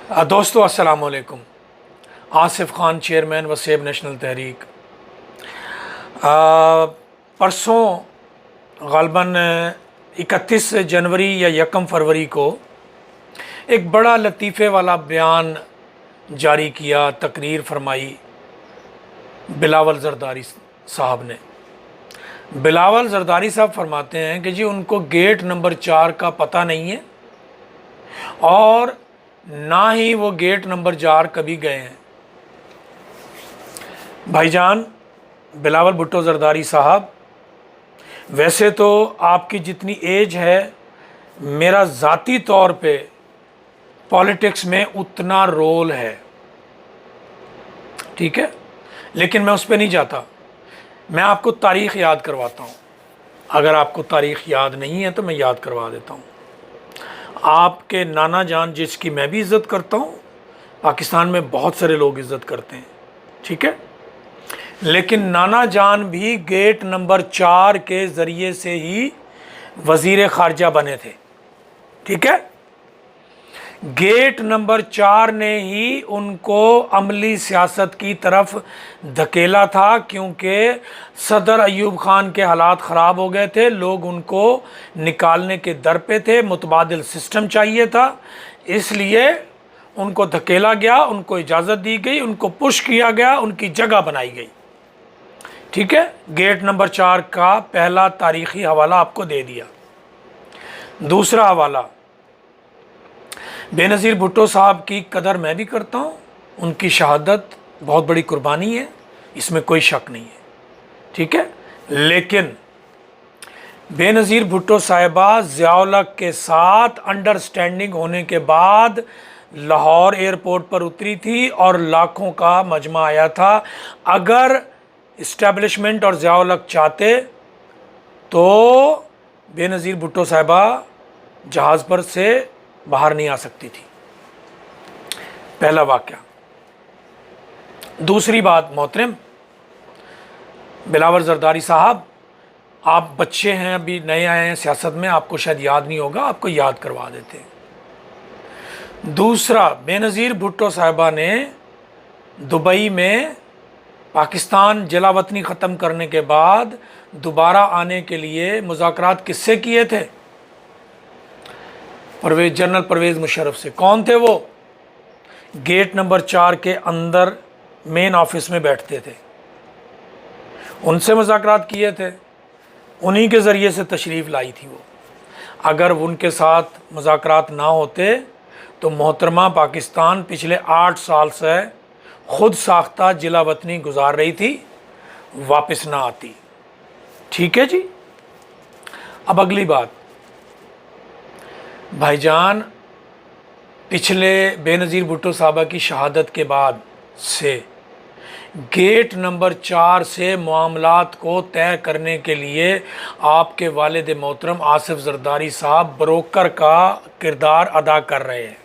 دوستو السلام علیکم۔ آصف خان چیئرمین وسیب نیشنل تحریک۔ پرسوں غالباً 31 جنوری یا 1 فروری کو ایک بڑا لطیفے والا بیان جاری کیا، تقریر فرمائی بلاول زرداری صاحب نے۔ بلاول زرداری صاحب فرماتے ہیں کہ جی ان کو گیٹ نمبر 4 کا پتہ نہیں ہے اور نہ ہی وہ گیٹ نمبر 4 کبھی گئے ہیں۔ بھائی جان بلاول بھٹو زرداری صاحب، ویسے تو آپ کی جتنی ایج ہے میرا ذاتی طور پہ پالیٹکس میں اتنا رول ہے، ٹھیک ہے، لیکن میں اس پہ نہیں جاتا۔ میں آپ کو تاریخ یاد کرواتا ہوں، اگر آپ کو تاریخ یاد نہیں ہے تو میں یاد کروا دیتا ہوں۔ آپ کے نانا جان، جس کی میں بھی عزت کرتا ہوں، پاکستان میں بہت سارے لوگ عزت کرتے ہیں، ٹھیک ہے، لیکن نانا جان بھی گیٹ نمبر 4 کے ذریعے سے ہی وزیر خارجہ بنے تھے، ٹھیک ہے۔ گیٹ نمبر 4 نے ہی ان کو عملی سیاست کی طرف دھکیلا تھا، کیونکہ صدر ایوب خان کے حالات خراب ہو گئے تھے، لوگ ان کو نکالنے کے در پہ تھے، متبادل سسٹم چاہیے تھا، اس لیے ان کو دھکیلا گیا، ان کو اجازت دی گئی، ان کو پش کیا گیا، ان کی جگہ بنائی گئی، ٹھیک ہے۔ گیٹ نمبر 4 کا پہلا تاریخی حوالہ آپ کو دے دیا۔ دوسرا حوالہ، بے نظیر بھٹو صاحب کی قدر میں بھی کرتا ہوں، ان کی شہادت بہت بڑی قربانی ہے، اس میں کوئی شک نہیں ہے، ٹھیک ہے، لیکن بے نظیر بھٹو صاحبہ ضیاء الحق کے ساتھ انڈرسٹینڈنگ ہونے کے بعد لاہور ایئرپورٹ پر اتری تھی اور لاکھوں کا مجمع آیا تھا۔ اگر اسٹیبلشمنٹ اور ضیاء الحق چاہتے تو بے نظیر بھٹو صاحبہ جہاز پر سے باہر نہیں آ سکتی تھی۔ پہلا واقعہ۔ دوسری بات، محترم بلاول زرداری صاحب، آپ بچے ہیں، ابھی نئے آئے ہیں سیاست میں، آپ کو شاید یاد نہیں ہوگا، آپ کو یاد کروا دیتے ہیں۔ دوسرا، بے نظیر بھٹو صاحبہ نے دبئی میں پاکستان جلا وطنی ختم کرنے کے بعد دوبارہ آنے کے لیے مذاکرات کس سے کیے تھے؟ جنرل پرویز مشرف سے۔ کون تھے وہ؟ گیٹ نمبر 4 کے اندر مین آفس میں بیٹھتے تھے، ان سے مذاکرات کیے تھے، انہی کے ذریعے سے تشریف لائی تھی وہ۔ اگر ان کے ساتھ مذاکرات نہ ہوتے تو محترمہ پاکستان پچھلے 8 سال سے خود ساختہ جلا وطنی گزار رہی تھی، واپس نہ آتی، ٹھیک ہے جی۔ اب اگلی بات، بھائی جان پچھلے بے نظیر بھٹو صاحبہ کی شہادت کے بعد سے گیٹ نمبر 4 سے معاملات کو طے کرنے کے لیے آپ کے والد محترم آصف زرداری صاحب بروکر کا کردار ادا کر رہے ہیں،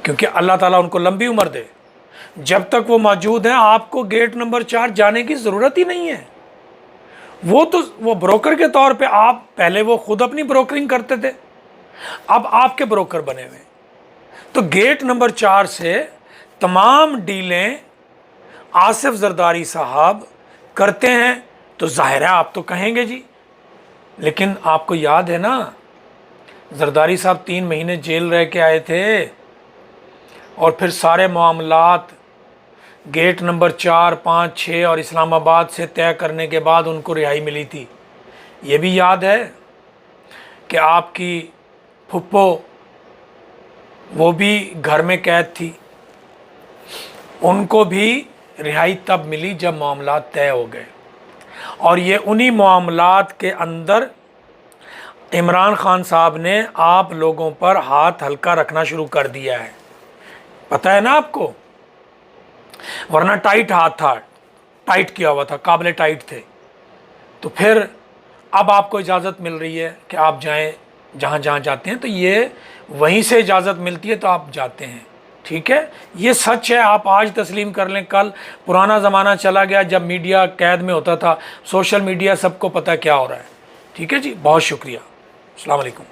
کیونکہ اللہ تعالیٰ ان کو لمبی عمر دے۔ جب تک وہ موجود ہیں آپ کو گیٹ نمبر 4 جانے کی ضرورت ہی نہیں ہے۔ وہ بروکر کے طور پہ آپ پہلے وہ خود اپنی بروکرنگ کرتے تھے، اب آپ کے بروکر بنے ہوئے، تو گیٹ نمبر 4 سے تمام ڈیلیں آصف زرداری صاحب کرتے ہیں، تو ظاہر ہے آپ تو کہیں گے جی، لیکن آپ کو یاد ہے نا زرداری صاحب 3 مہینے جیل رہ کے آئے تھے، اور پھر سارے معاملات گیٹ نمبر 4، 5، 6 اور اسلام آباد سے طے کرنے کے بعد ان کو رہائی ملی تھی۔ یہ بھی یاد ہے کہ آپ کی پھپھو وہ بھی گھر میں قید تھی، ان کو بھی رہائی تب ملی جب معاملات طے ہو گئے، اور یہ انہی معاملات کے اندر عمران خان صاحب نے آپ لوگوں پر ہاتھ ہلکا رکھنا شروع کر دیا ہے، پتہ ہے نا آپ کو، ورنہ ٹائٹ ہاتھ تھا، ٹائٹ کیا ہوا تھا، قابل ٹائٹ تھے۔ تو پھر اب آپ کو اجازت مل رہی ہے کہ آپ جائیں، جہاں جہاں جاتے ہیں تو یہ وہیں سے اجازت ملتی ہے تو آپ جاتے ہیں، ٹھیک ہے، یہ سچ ہے، آپ آج تسلیم کر لیں، کل پرانا زمانہ چلا گیا جب میڈیا قید میں ہوتا تھا، سوشل میڈیا سب کو پتہ کیا ہو رہا ہے، ٹھیک ہے جی۔ بہت شکریہ، السلام علیکم۔